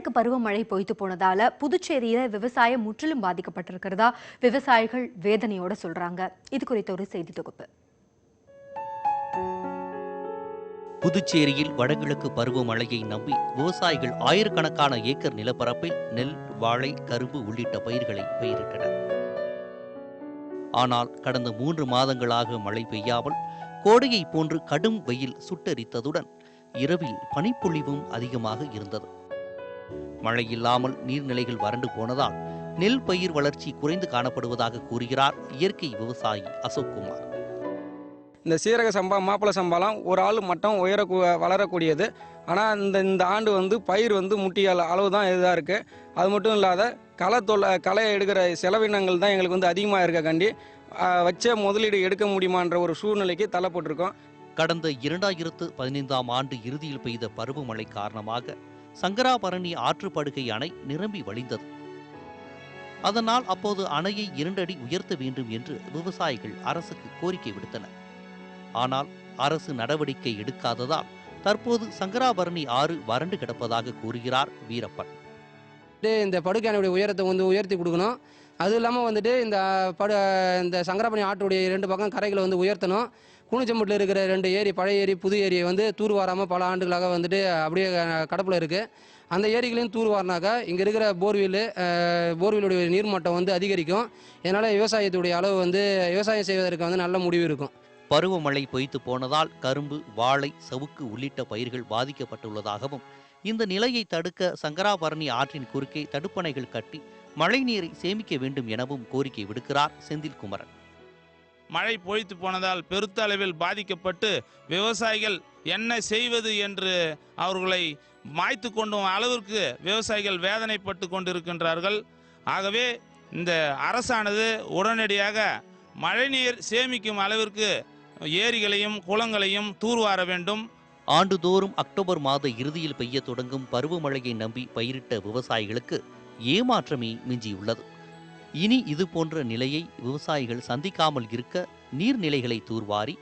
வடகிழக்கு பருவமழை பொய்த்து போனதால புதுச்சேரியில விவசாயம் முற்றிலும் பாதிக்கப்பட்டிருக்கிறதா விவசாயிகள் வேதனையோட சொல்றாங்க. இது குறித்த ஒரு செய்தி தொகுப்பு. புதுச்சேரியில் வடகிழக்கு பருவமழையை நம்பி விவசாயிகள் ஆயிரக்கணக்கான ஏக்கர் நிலப்பரப்பில் நெல், வாழை, கரும்பு உள்ளிட்ட பயிர்களை பயிரிட்டனர். ஆனால் கடந்த 3 மாதங்களாக மழை பெய்யாமல் கோடையை போன்று கடும் வெயில் சுட்டெரித்ததுடன் இரவில் பனிப்பொழிவும் அதிகமாக இருந்தது. மழை இல்லாமல் நீர்நிலைகள் வறண்டு போனதால் நெல் பயிர் வளர்ச்சி குறைந்து காணப்படுவதாக கூறுகிறார் இயற்கை விவசாயி அசோக்குமார். இந்த சீரக சம்பா, மாப்பிள சம்பாலாம் ஒரு ஆள் மட்டும் வளரக்கூடியது. ஆனால் இந்த ஆண்டு பயிர் முட்டிய அளவு தான் இதாக இருக்குது. அது மட்டும் இல்லாத களை எடுக்கிற செலவினங்கள் தான் எங்களுக்கு அதிகமாக இருக்கக்காண்டி வச்ச முதலீடு எடுக்க முடியுமான்ற ஒரு சூழ்நிலைக்கு தள்ளப்பட்டிருக்கோம். கடந்த 2015ஆம் ஆண்டு இறுதியில் பெய்த பருவமழை காரணமாக சங்கராபரணி ஆற்றுப்படுகை அணை நிரம்பி வழிந்தது. அதனால் அப்போது அணையை 2 அடி உயர்த்த வேண்டும் என்று விவசாயிகள் அரசுக்கு கோரிக்கை விடுத்தனர். ஆனால் அரசு நடவடிக்கை எடுக்காததால் தற்போது சங்கராபரணி ஆறு வறண்டு கிடப்பதாக கூறுகிறார் வீரப்பன். இந்த படுகை அணையுடைய உயரத்தை உயர்த்தி கொடுக்கணும். அதுவும் இல்லாமல் இந்த சங்கராபரணி ஆற்றுடைய 2 பக்கம் கரைகளை உயர்த்தணும். கூனிச்சம்பட்டில் இருக்கிற 2 ஏரி, பழைய ஏரி, புது ஏரியை தூர் வாராமல் பல ஆண்டுகளாக அப்படியே கடப்பில் இருக்குது. அந்த ஏரிகளையும் தூர் வாரினாக்கா இங்கே இருக்கிற போர்வெல்லுடைய நீர்மட்டம் அதிகரிக்கும். இதனால் விவசாயத்துடைய அளவு விவசாயம் செய்வதற்கு நல்ல முடிவு இருக்கும். பருவமழை பொய்த்து போனதால் கரும்பு, வாழை, சவுக்கு உள்ளிட்ட பயிர்கள் பாதிக்கப்பட்டுள்ளதாகவும் இந்த நிலையை தடுக்க சங்கராபரணி ஆற்றின் குறுக்கே தடுப்பணைகள் கட்டி மழை நீரை சேமிக்க வேண்டும் எனவும் கோரிக்கை விடுக்கிறார் செந்தில்குமரன். மழை பொய்த்து போனதால் பெருத்த அளவில் பாதிக்கப்பட்டு விவசாயிகள் என்ன செய்வது என்று அவர்களை மாய்த்து கொண்டும் அளவிற்கு விவசாயிகள் வேதனைப்பட்டு கொண்டிருக்கின்றார்கள். ஆகவே இந்த அரசானது உடனடியாக மழைநீர் சேமிக்கும் அளவிற்கு ஏரிகளையும் குளங்களையும் தூர்வார வேண்டும். ஆண்டுதோறும் அக்டோபர் மாத இறுதியில் பெய்ய தொடங்கும் பருவமழையை நம்பி பயிரிட்ட விவசாயிகளுக்கு ஏமாற்றமே மிஞ்சியுள்ளது. இனி இதுபோன்ற நிலையை விவசாயிகள் சந்திக்காமல் இருக்க நீர்நிலைகளை தூர்வாரி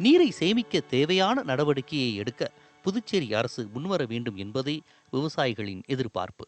நீரை சேமிக்க தேவையான நடவடிக்கையை எடுக்க புதுச்சேரி அரசு முன்வர வேண்டும் என்பதே விவசாயிகளின் எதிர்பார்ப்பு.